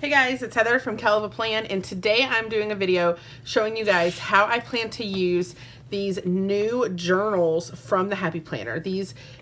Hey guys, it's Heather from Kell of a Plan, and today I'm doing a video showing you guys how I plan to use these new journals from the Happy Planner.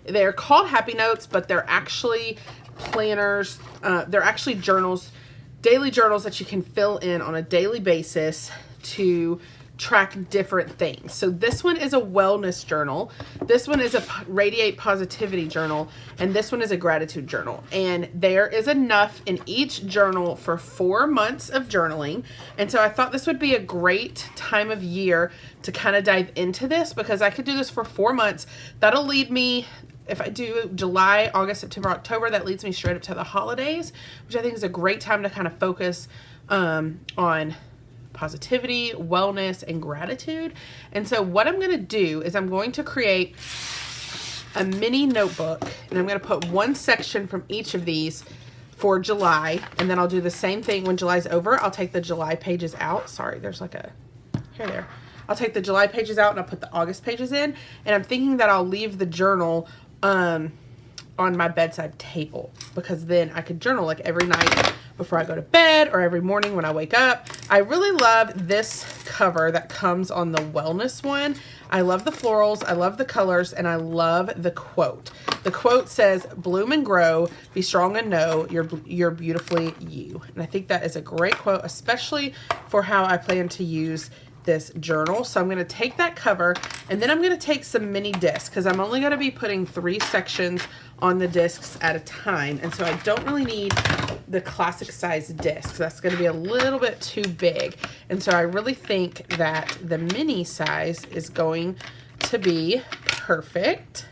They're called Happy Notes, but they're actually planners. They're actually journals, daily journals that you can fill in on a daily basis to track different things. So this one is a wellness journal, this one is a radiate positivity journal, and this one is a gratitude journal. And there is enough in each journal for 4 months of journaling. And so I thought this would be a great time of year to kind of dive into this, because I could do this for 4 months. That'll lead me, if I do July, August, September, October, that leads me straight up to the holidays, which I think is a great time to kind of focus on positivity, wellness, and gratitude. And so what I'm going to do is I'm going to create a mini notebook, and I'm going to put one section from each of these for July, and then I'll do the same thing when July's over. I'll take the July pages out. Sorry, there's like a hair there. I'll take the July pages out and I'll put the August pages in, and I'm thinking that I'll leave the journal on my bedside table, because then I could journal like every night before I go to bed or every morning when I wake up. I really love this cover that comes on the wellness one. I love the florals, I love the colors, and I love the quote. The quote says, "Bloom and grow, be strong and know you're beautifully you." And I think that is a great quote, especially for how I plan to use this journal. So I'm going to take that cover, and then I'm going to take some mini discs, because I'm only going to be putting 3 sections on the discs at a time, and so I don't really need the classic size discs. That's going to be a little bit too big, and so I really think that the mini size is going to be perfect.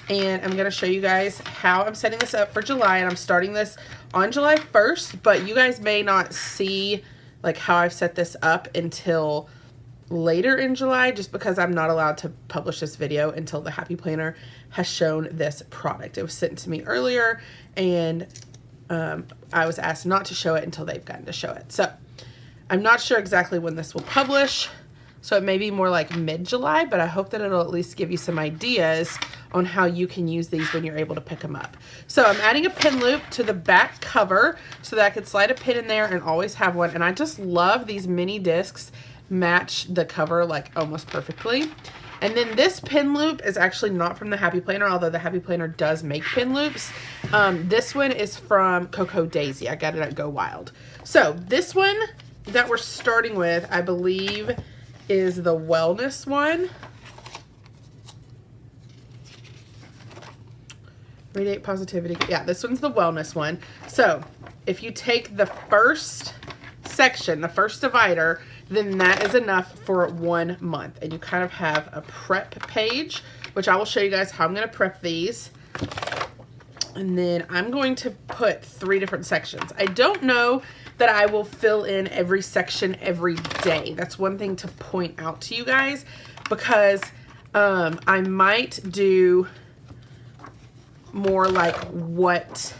And I'm going to show you guys how I'm setting this up for July, and I'm starting this on July 1st, but you guys may not see like how I've set this up until later in July, just because I'm not allowed to publish this video until the Happy Planner has shown this product. It was sent to me earlier, and I was asked not to show it until they've gotten to show it. So I'm not sure exactly when this will publish, so it may be more like mid-July, but I hope that it'll at least give you some ideas on how you can use these when you're able to pick them up. So I'm adding a pin loop to the back cover so that I could slide a pin in there and always have one. And I just love these mini discs match the cover like almost perfectly. And then this pin loop is actually not from the Happy Planner, although the Happy Planner does make pin loops. This one is from Cocoa Daisy. I got it at Go Wild. So this one that we're starting with, I believe, is the wellness one. Radiate positivity. Yeah, this one's the wellness one. So if you take the first section, the first divider, then that is enough for 1 month. And you kind of have a prep page, which I will show you guys how I'm going to prep these. And then I'm going to put 3 different sections. I don't know that I will fill in every section every day. That's one thing to point out to you guys, because I might do more like what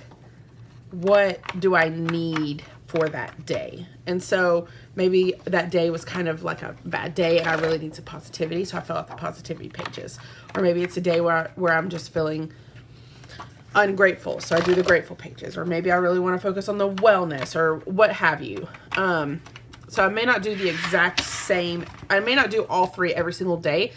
do I need for that day. And so maybe that day was kind of like a bad day and I really need some positivity, so I fill out the positivity pages. Or maybe it's a day where I'm just feeling ungrateful, so I do the grateful pages. Or maybe I really want to focus on the wellness or what have you. So I may not do the exact same, I may not do all 3 every single day.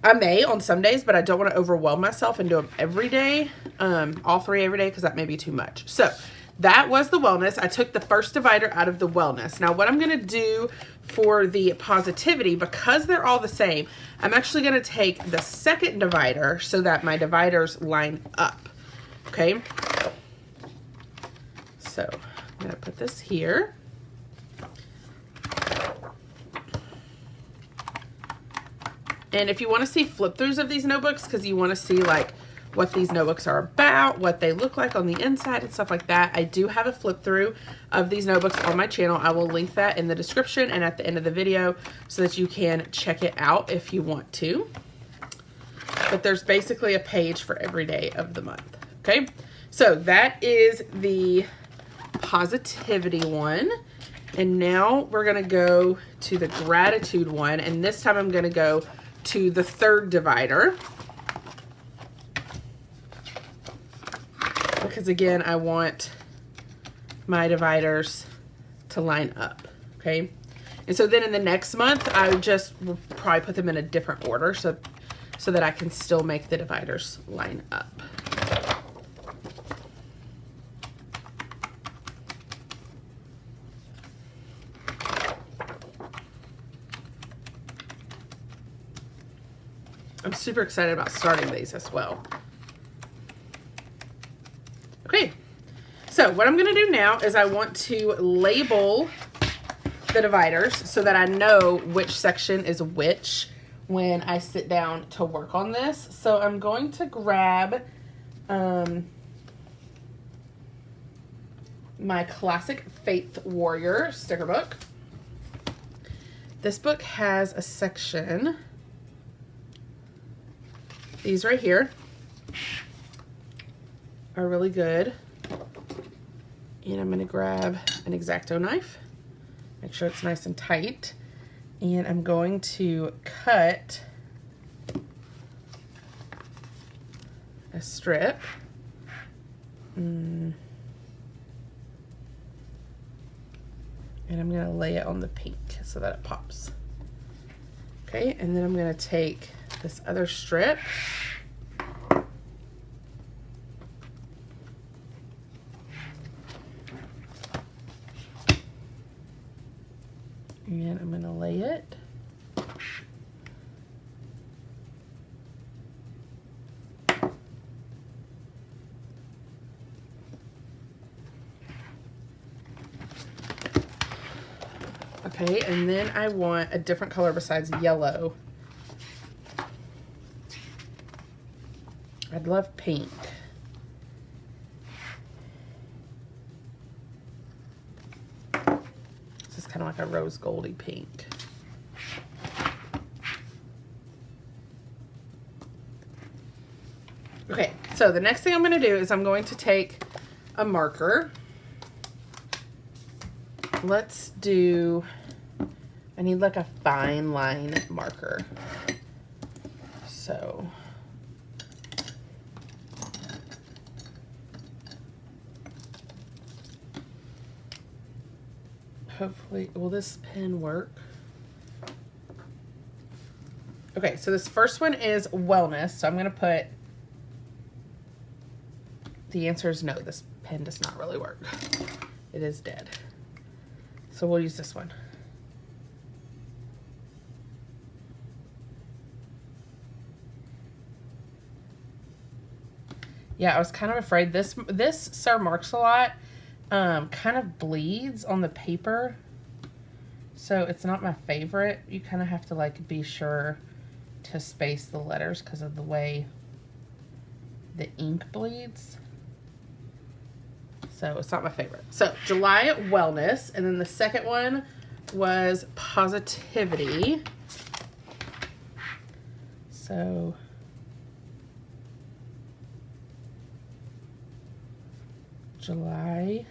I may on some days, but I don't want to overwhelm myself and do them every day, all 3 every day, because that may be too much. So that was the wellness. I took the first divider out of the wellness. Now what I'm going to do for the positivity, because they're all the same, I'm actually going to take the second divider so that my dividers line up. Okay. So I'm going to put this here. And if you want to see flip throughs of these notebooks, because you want to see like what these notebooks are about, what they look like on the inside and stuff like that, I do have a flip through of these notebooks on my channel. I will link that in the description and at the end of the video so that you can check it out if you want to. But there's basically a page for every day of the month. Okay, so that is the positivity one. And now we're going to go to the gratitude one, and this time I'm going to go to the third divider, because again, I want my dividers to line up, okay? And so then in the next month, I just will probably put them in a different order so that I can still make the dividers line up. I'm super excited about starting these as well. Okay, so what I'm gonna do now is I want to label the dividers so that I know which section is which when I sit down to work on this. So I'm going to grab my Classic Faith Warrior sticker book. This book has a section, these right here are really good. And I'm gonna grab an X-Acto knife, make sure it's nice and tight. And I'm going to cut a strip. And I'm gonna lay it on the pink so that it pops. Okay, and then I'm gonna take this other strip and I'm gonna lay it. Okay, and then I want a different color besides yellow. I'd love pink. This is kind of like a rose goldy pink. Okay, so the next thing I'm going to do is I'm going to take a marker. Let's do, I need like a fine line marker. So hopefully, will this pen work? Okay, so this first one is wellness. So I'm going to put, the answer is no, this pen does not really work. It is dead. So we'll use this one. Yeah, I was kind of afraid this Sir Marks-a-Lot kind of bleeds on the paper. So it's not my favorite. You kind of have to like be sure to space the letters because of the way the ink bleeds. So it's not my favorite. So July wellness, and then the second one was positivity. So July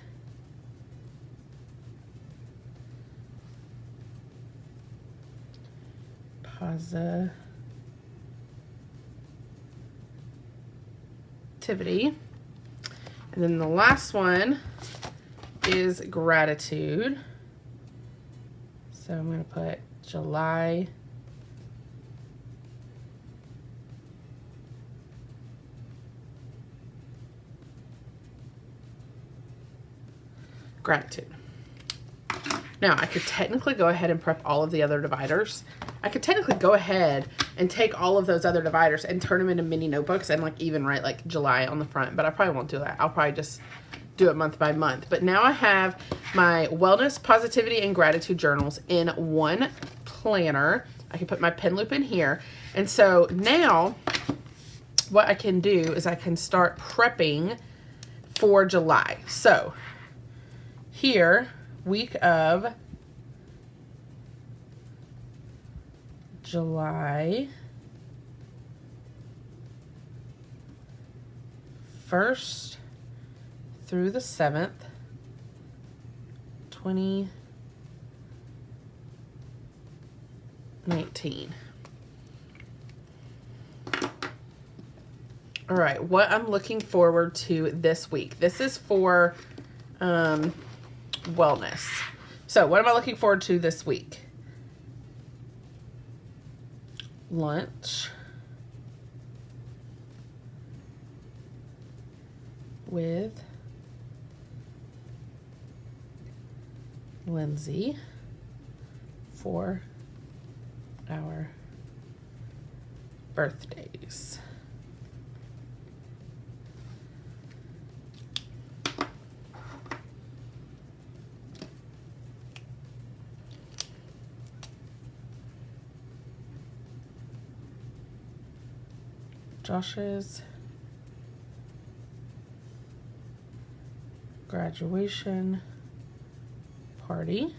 positivity. And then the last one is gratitude. So I'm going to put July gratitude. Now, I could technically go ahead and prep all of the other dividers. I could technically go ahead and take all of those other dividers and turn them into mini notebooks and like even write like July on the front, but I probably won't do that. I'll probably just do it month by month. But now I have my wellness, positivity, and gratitude journals in one planner. I can put my pen loop in here. And so now what I can do is I can start prepping for July. So here, week of July 1st through the 7th, 2019. All right, what I'm looking forward to this week. This is for wellness. So what am I looking forward to this week? Lunch with Lindsay for our birthdays. Josh's graduation party.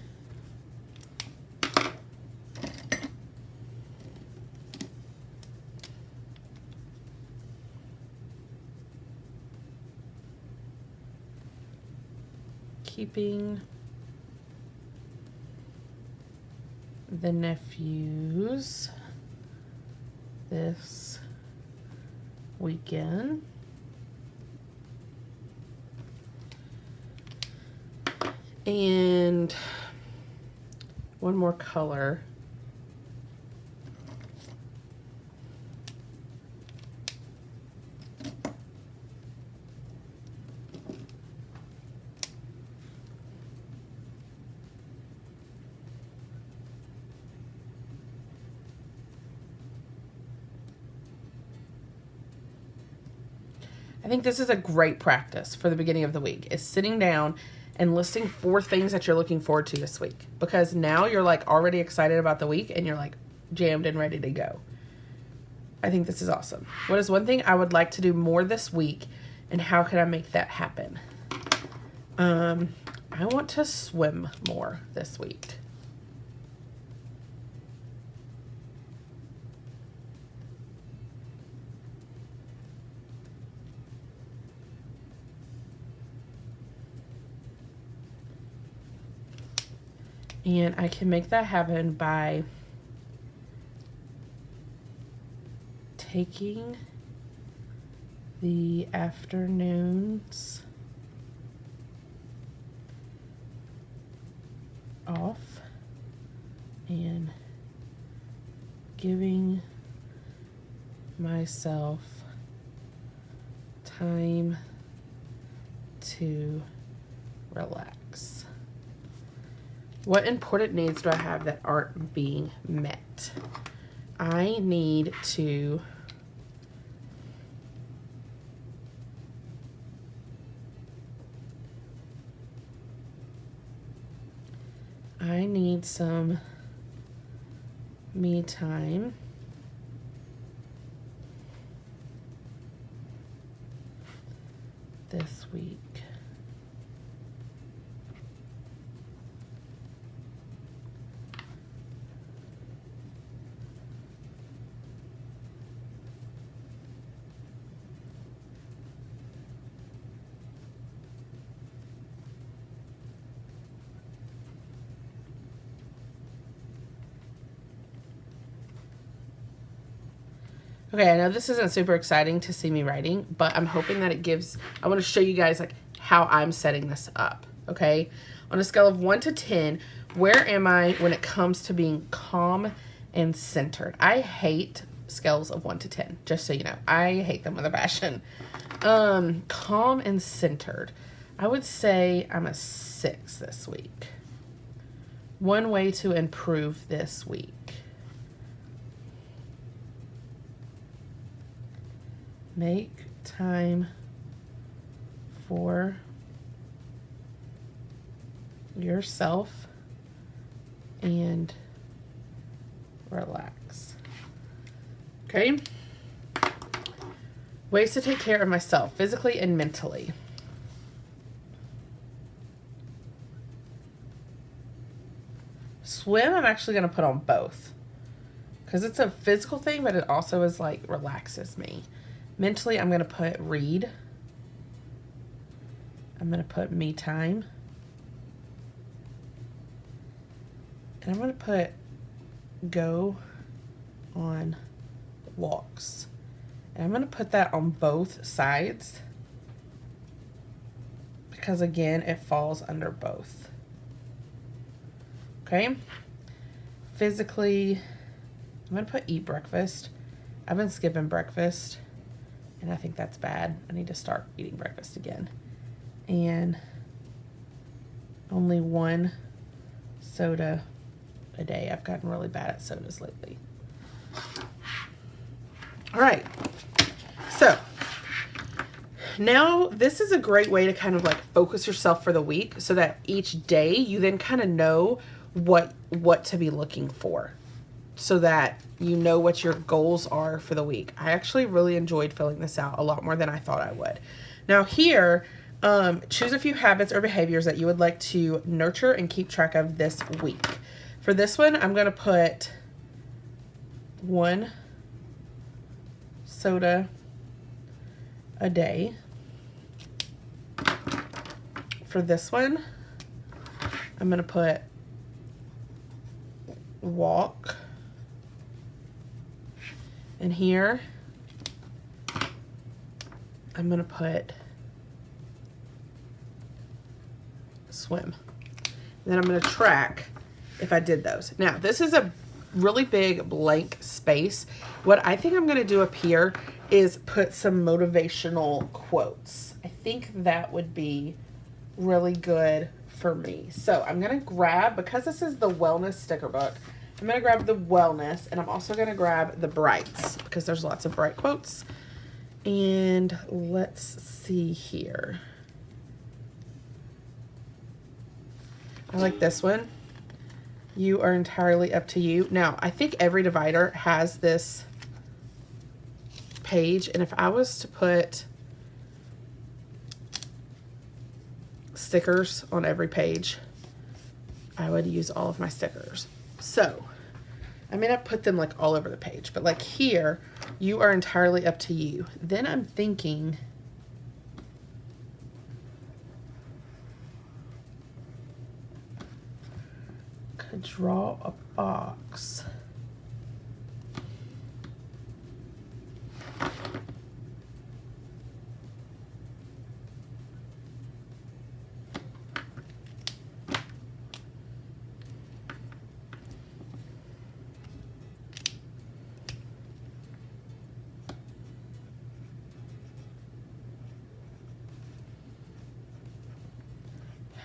Keeping the nephews this weekend. And one more color. I think this is a great practice for the beginning of the week, is sitting down and listing 4 things that you're looking forward to this week. Because now you're like already excited about the week and you're like jammed and ready to go. I think this is awesome. What is one thing I would like to do more this week, and how can I make that happen? I want to swim more this week. And I can make that happen by taking the afternoons off and giving myself time to relax. What important needs do I have that aren't being met? I need to some me time. This week. Okay, I know this isn't super exciting to see me writing, but I'm hoping that it gives, I want to show you guys like how I'm setting this up, okay? On a scale of 1 to 10, where am I when it comes to being calm and centered? I hate scales of 1 to 10, just so you know. I hate them with a passion. Calm and centered. I would say I'm a 6 this week. One way to improve this week. Make time for yourself and relax. Okay? Ways to take care of myself, physically and mentally. Swim, I'm actually going to put on both. Because it's a physical thing, but it also is like relaxes me. Mentally, I'm going to put read. I'm going to put me time. And I'm going to put go on walks. And I'm going to put that on both sides. Because again, it falls under both. Okay. Physically, I'm going to put eat breakfast. I've been skipping breakfast, and I think that's bad. I need to start eating breakfast again. And only 1 soda a day. I've gotten really bad at sodas lately. All right. So now this is a great way to kind of like focus yourself for the week so that each day you then kind of know what to be looking for so that you know what your goals are for the week. I actually really enjoyed filling this out a lot more than I thought I would. Now here, choose a few habits or behaviors that you would like to nurture and keep track of this week. For this one, I'm going to put 1 soda a day. For this one, I'm going to put walk. And here, I'm going to put swim. And then I'm going to track if I did those. Now, this is a really big blank space. What I think I'm going to do up here is put some motivational quotes. I think that would be really good for me. So I'm going to grab, because this is the wellness sticker book, I'm going to grab the wellness, and I'm also going to grab the brights because there's lots of bright quotes. And let's see here. I like this one. You are entirely up to you. Now, I think every divider has this page, and if I was to put stickers on every page, I would use all of my stickers. So I may not put them like all over the page, but like here, you are entirely up to you. Then I'm thinking could draw a box.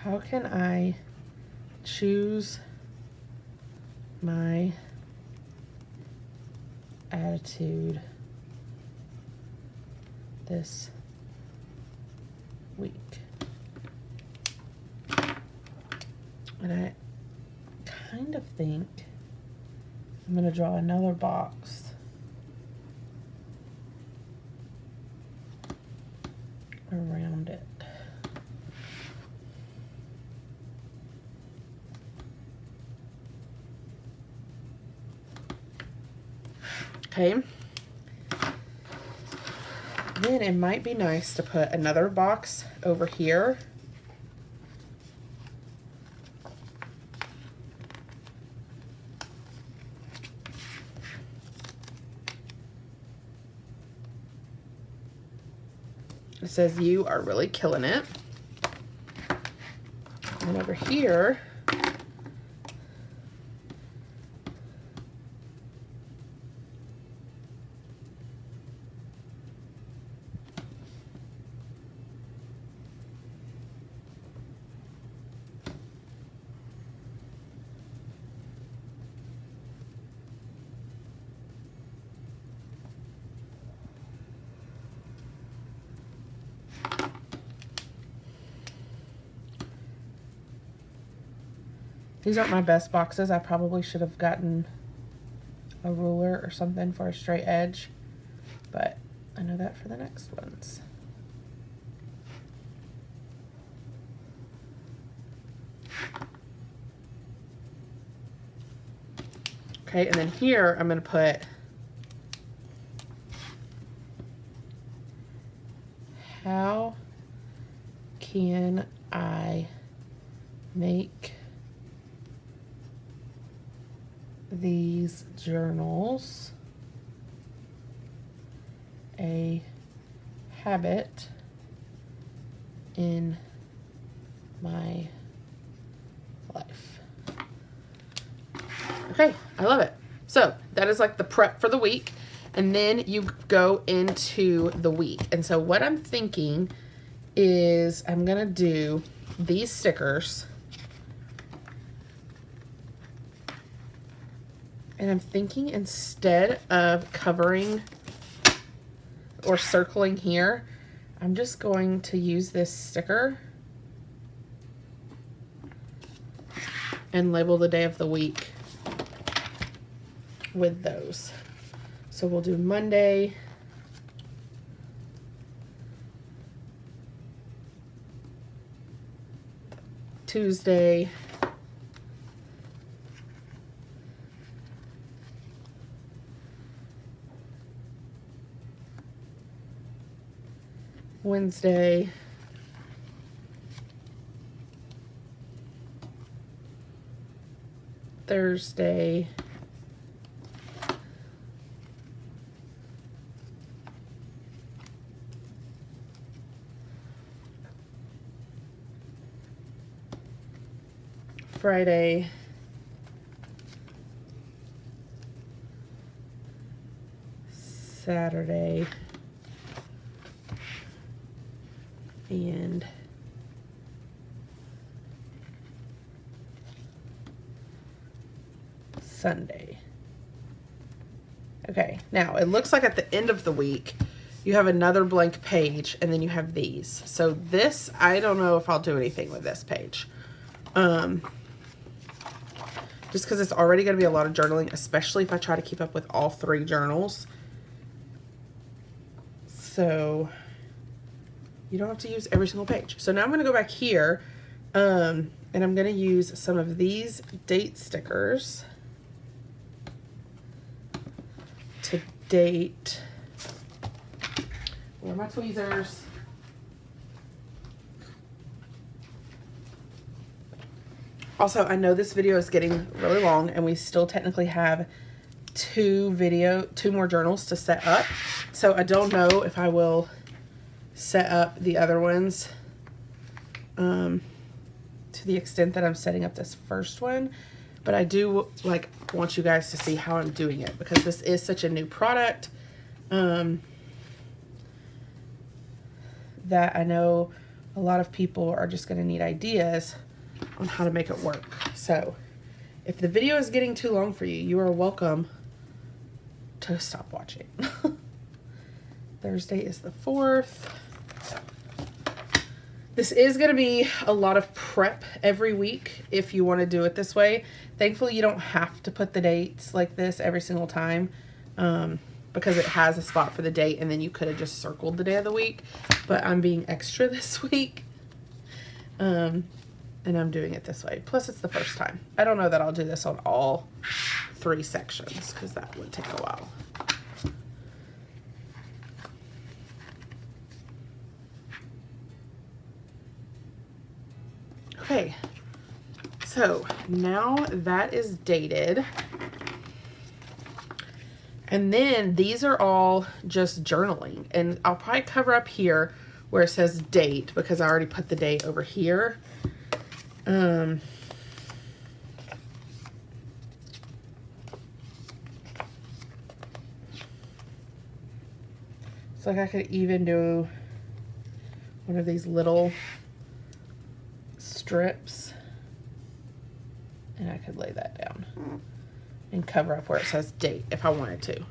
How can I choose my attitude this week? And I kind of think I'm going to draw another box around it. Okay, then it might be nice to put another box over here. It says you are really killing it. And over here, these aren't my best boxes. I probably should have gotten a ruler or something for a straight edge, but I know that for the next ones. Okay, and then here I'm going to put how can I make these journals a habit in my life. Okay, I love it. So that is like the prep for the week. And then you go into the week. And so what I'm thinking is I'm going to do these stickers. And I'm thinking instead of covering or circling here, I'm just going to use this sticker and label the day of the week with those. So we'll do Monday, Tuesday, Wednesday, Thursday, Friday, Saturday, and Sunday. Okay, now it looks like at the end of the week you have another blank page and then you have these. So this, I don't know if I'll do anything with this page. Just because it's already going to be a lot of journaling, especially if I try to keep up with all 3 journals. So you don't have to use every single page. So now I'm going to go back here and I'm going to use some of these date stickers to date. Where are my tweezers? Also, I know this video is getting really long and we still technically have 2 more journals to set up. So I don't know if I will set up the other ones to the extent that I'm setting up this first one. But I do want you guys to see how I'm doing it because this is such a new product that I know a lot of people are just going to need ideas on how to make it work. So if the video is getting too long for you, you are welcome to stop watching. Thursday is the 4th. This is going to be a lot of prep every week if you want to do it this way. Thankfully, you don't have to put the dates like this every single time because it has a spot for the date and then you could have just circled the day of the week. But I'm being extra this week and I'm doing it this way. Plus, it's the first time. I don't know that I'll do this on all 3 sections because that would take a while. Okay, so now that is dated. And then these are all just journaling. And I'll probably cover up here where it says date because I already put the date over here. It's like I could even do one of these little strips and I could lay that down and cover up where it says date if I wanted to.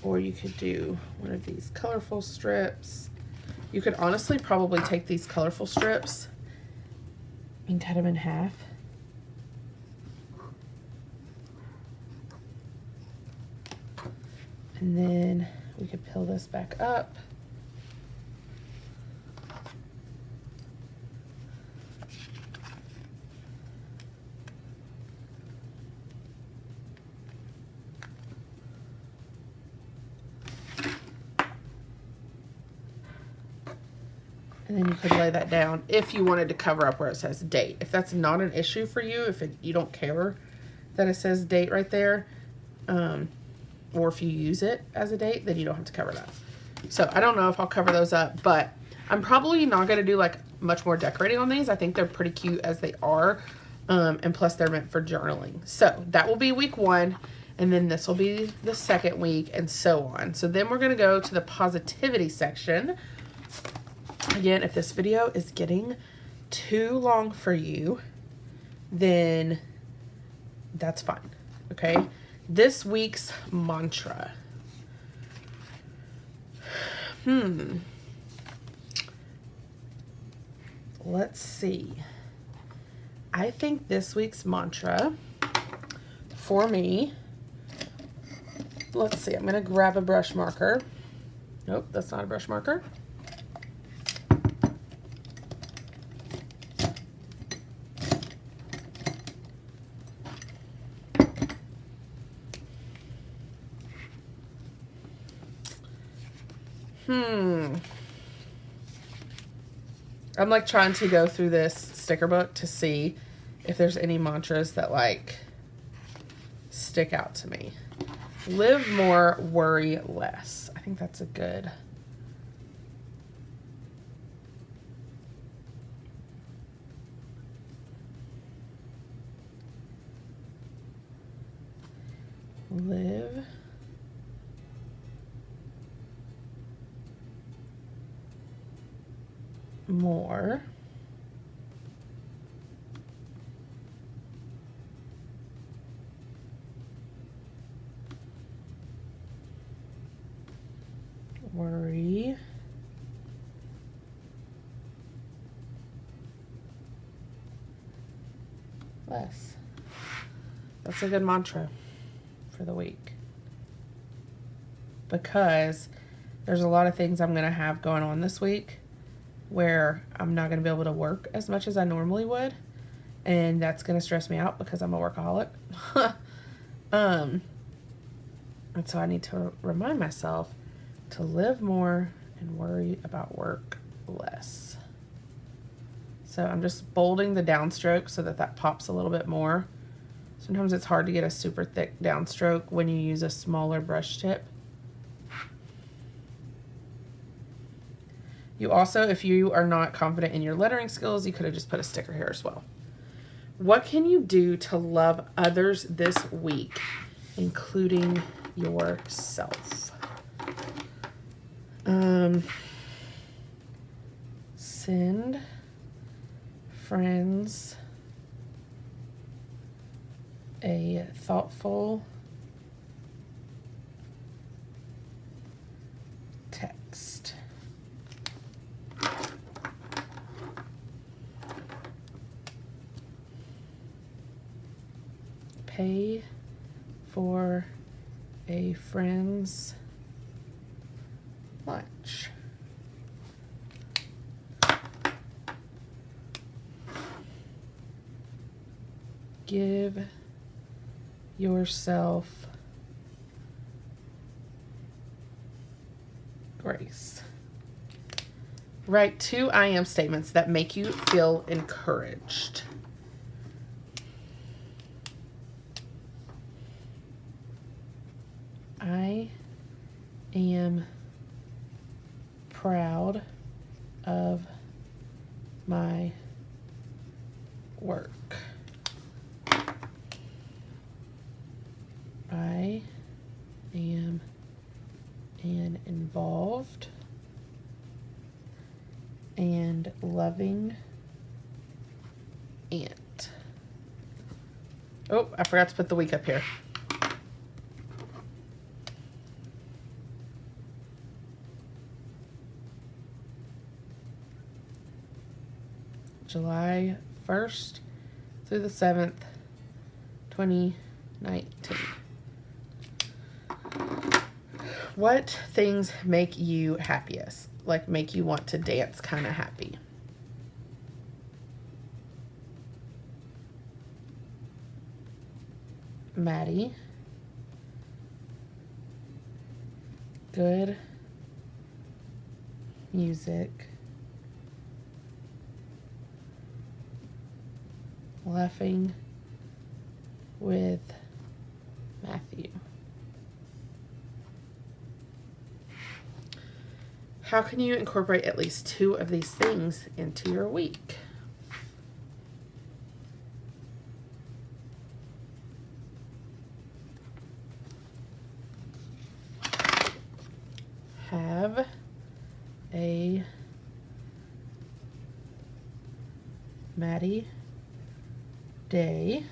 Or you could do one of these colorful strips. You could honestly probably take these colorful strips and cut them in half. And then we could peel this back up. And then you could lay that down if you wanted to cover up where it says date. If that's not an issue for you, if you don't care that it says date right there, or if you use it as a date, then you don't have to cover that. So I don't know if I'll cover those up, but I'm probably not going to do like much more decorating on these. I think they're pretty cute as they are. And plus they're meant for journaling. So that will be week 1. And then this will be the second week, and so on. So then we're going to go to the positivity section. Again, if this video is getting too long for you, then that's fine. Okay. This week's mantra. Let's see. I think this week's mantra for me, let's see, I'm going to grab a brush marker. Nope, that's not a brush marker. I'm like trying to go through this sticker book to see if there's any mantras that like stick out to me. Live more, worry less. I think that's a good. Live more, worry less. That's a good mantra for the week, because there's a lot of things I'm going to have going on this week where I'm not going to be able to work as much as I normally would, and that's going to stress me out because I'm a workaholic. And so I need to remind myself to live more and worry about work less. So I'm just bolding the downstroke so that that pops a little bit more. Sometimes it's hard to get a super thick downstroke when you use a smaller brush tip. You also, if you are not confident in your lettering skills, you could have just put a sticker here as well. What can you do to love others this week, including yourself? Send friends a thoughtful text. Pay for a friend's lunch. Give yourself grace. Write 2 I am statements that make you feel encouraged. I am proud of my work. I am an involved and loving aunt. Oh, I forgot to put the week up here. July 1st through the 7th, 2019. What things make you happiest? Like make you want to dance kind of happy? Maddie. Good music. Laughing with Matthew. How can you incorporate at least 2 of these things into your week? Have a Maddie day.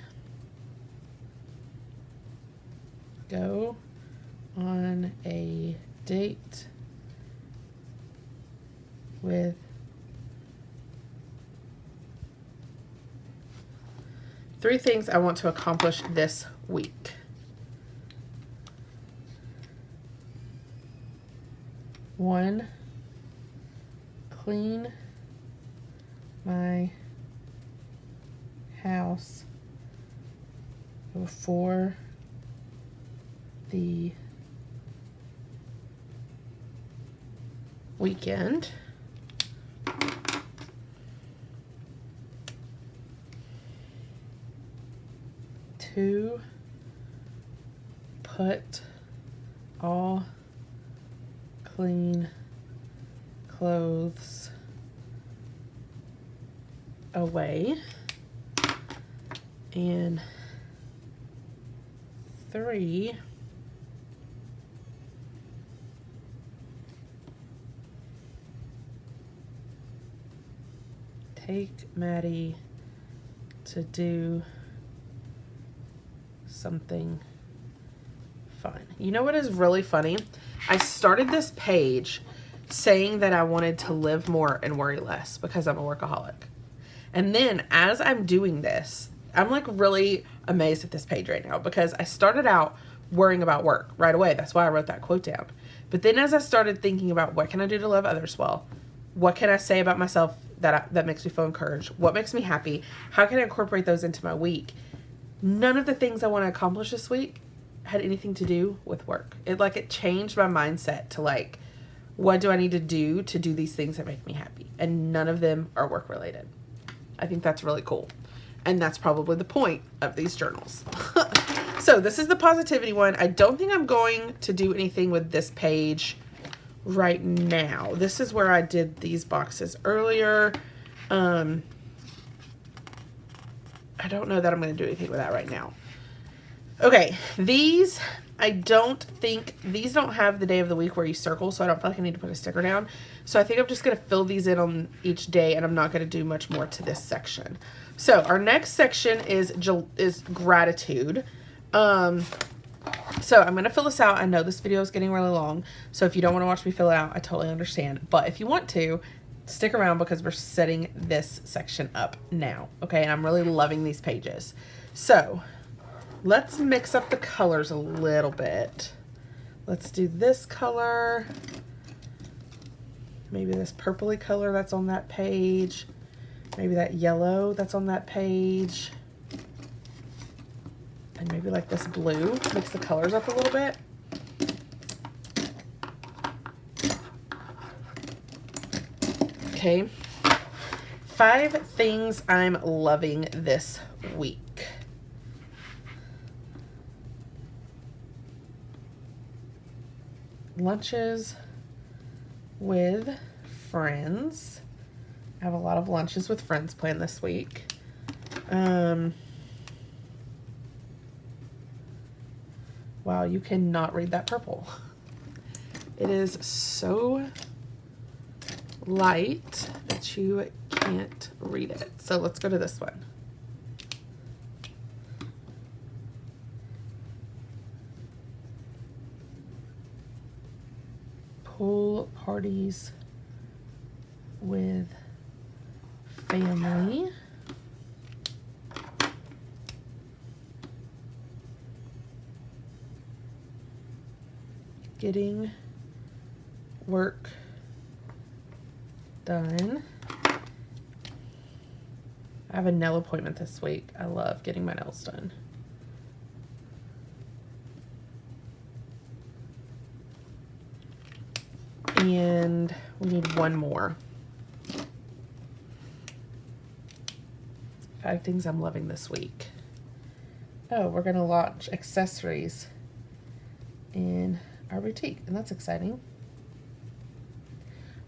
Go on a date with three things I want to accomplish this week. One, clean my house before the weekend. 2, put all clean clothes away. And 3, take Maddie to do something fun. You know what is really funny? I started this page saying that I wanted to live more and worry less because I'm a workaholic. And then as I'm doing this, I'm like really amazed at this page right now because I started out worrying about work right away. That's why I wrote that quote down. But then as I started thinking about what can I do to love others well, what can I say about myself that makes me feel encouraged, what makes me happy, how can I incorporate those into my week? None of the things I want to accomplish this week had anything to do with work. It changed my mindset to like, what do I need to do these things that make me happy? And none of them are work related. I think that's really cool. And that's probably the point of these journals. So this is the positivity one. I don't think I'm going to do anything with this page right now. This is where I did these boxes earlier. I don't know that I'm going to do anything with that right now. Okay, these, I don't think, these don't have the day of the week where you circle, so I don't feel like I need to put a sticker down. So I think I'm just going to fill these in on each day, and I'm not going to do much more to this section. So our next section is gratitude. So I'm going to fill this out. I know this video is getting really long, so if you don't want to watch me fill it out, I totally understand. But if you want to, stick around because we're setting this section up now. Okay, and I'm really loving these pages. So let's mix up the colors a little bit. Let's do this color. Maybe this purpley color that's on that page. Maybe that yellow that's on that page. And maybe like this blue. Mix the colors up a little bit. Okay. 5 things I'm loving this week. Lunches with friends. I have a lot of lunches with friends planned this week. Wow, you cannot read that purple. It is so light that you can't read it. So let's go to this one. Pool parties with family. Getting work done. I have a nail appointment this week. I love getting my nails done. And we need one more. 5 things I'm loving this week. Oh, we're gonna launch accessories in our boutique, and that's exciting.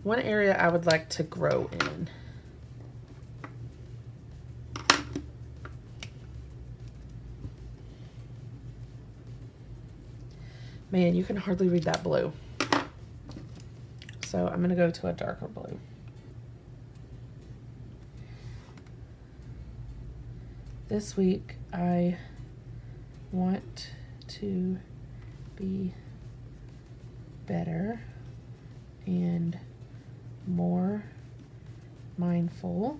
one area I would like to grow in. Man, you can hardly read that blue. So I'm going to go to a darker blue. This week, I want to be better and more mindful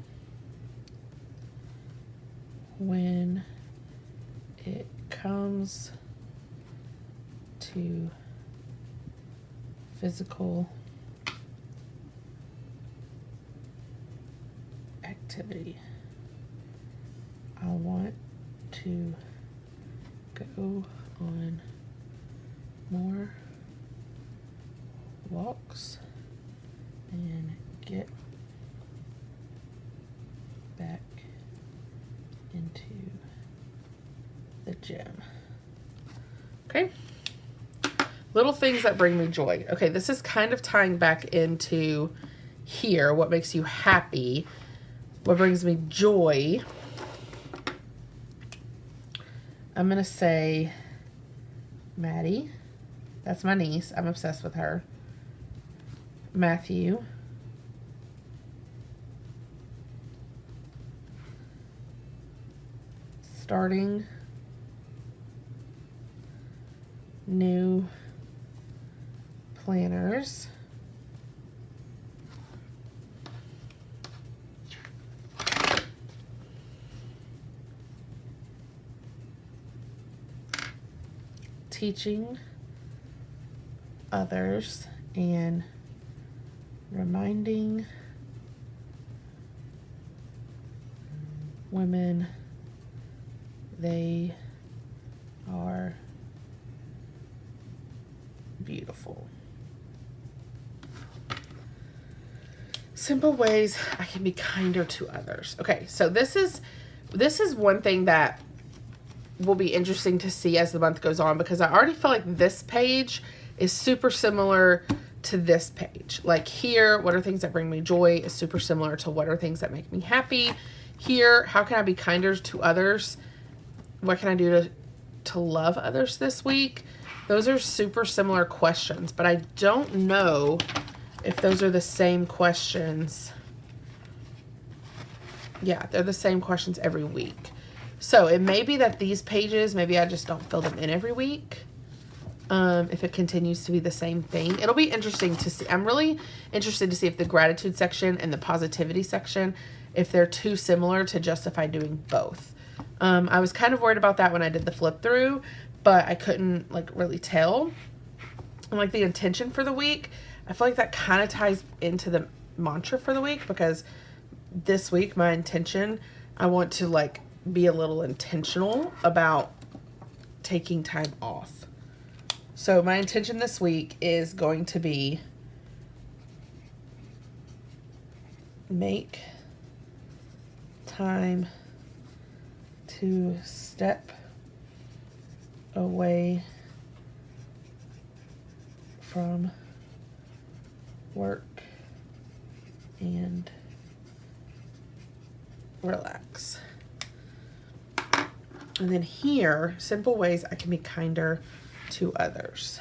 when it comes to physical activity. I want to go on more walks and get back into the gym. Okay. Little things that bring me joy. Okay, this is kind of tying back into here. What makes you happy? What brings me joy? I'm going to say Maddie. That's my niece. I'm obsessed with her. Matthew. Starting new planners. Teaching others and reminding women they are beautiful. Simple ways I can be kinder to others. Okay, so this is one thing that will be interesting to see as the month goes on, because I already feel like this page is super similar to this page. Like here, what are things that bring me joy is super similar to what are things that make me happy. Here, how can I be kinder to others? What can I do to love others this week? Those are super similar questions, but I don't know if those are the same questions. Yeah, they're the same questions every week. So it may be that these pages, maybe I just don't fill them in every week. If it continues to be the same thing, it'll be interesting to see. I'm really interested to see if the gratitude section and the positivity section, if they're too similar to justify doing both. I was kind of worried about that when I did the flip through, but I couldn't like really tell. And like the intention for the week, I feel like that kind of ties into the mantra for the week, because this week my intention, I want to like be a little intentional about taking time off. So my intention this week is going to be make time to step away from work and relax. And then here, simple ways I can be kinder to others.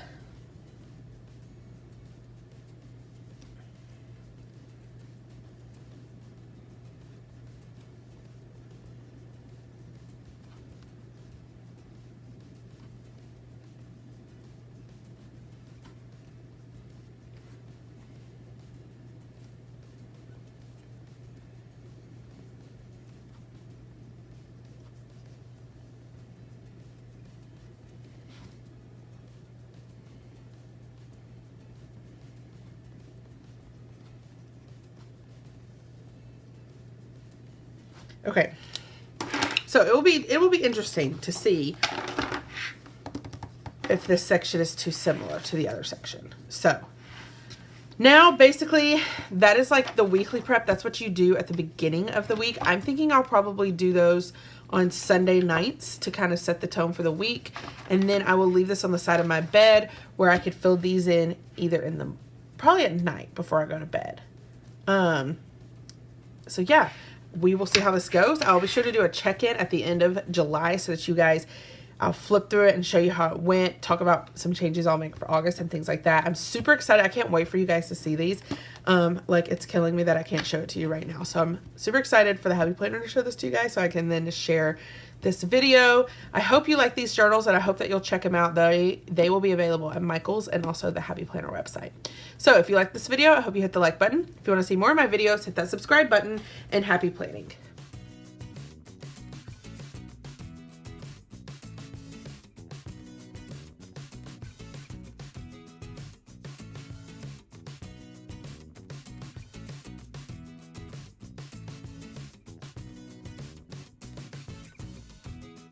Okay, so it will be interesting to see if this section is too similar to the other section. So now basically that is like the weekly prep. That's what you do at the beginning of the week. I'm thinking I'll probably do those on Sunday nights to kind of set the tone for the week. And then I will leave this on the side of my bed where I could fill these in either in the probably at night before I go to bed. So yeah, we will see how this goes. I'll be sure to do a check-in at the end of July so that you guys, I'll flip through it and show you how it went, talk about some changes I'll make for August and things like that. I'm super excited. I can't wait for you guys to see these. Like, it's killing me that I can't show it to you right now. So I'm super excited for the Happy Planner to show this to you guys so I can then just share this video. I hope you like these journals, and I hope that you'll check them out. They will be available at Michael's and also the Happy Planner website. So if you like this video, I hope you hit the like button. If you want to see more of my videos, hit that subscribe button, and happy planning.